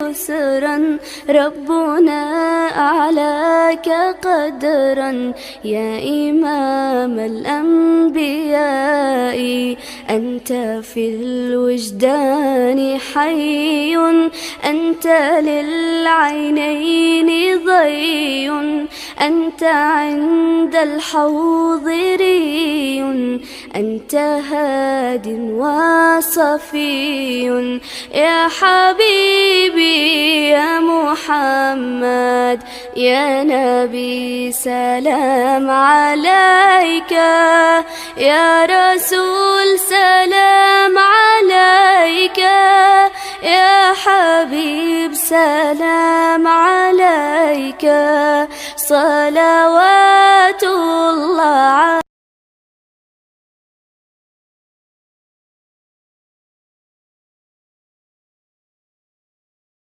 يسرا، ربنا أعلاك قدرا يا إمام الأنبياء. أنت في الوجدان حي، أنت للعينين ضي، أنت عند الحوض ري، أنت هاد وصفي يا حبيبي يا محمد يا نبي سلام عليك، يا رسول سلام عليك، يا حبيب سلام عليك، صلوات الله عليك.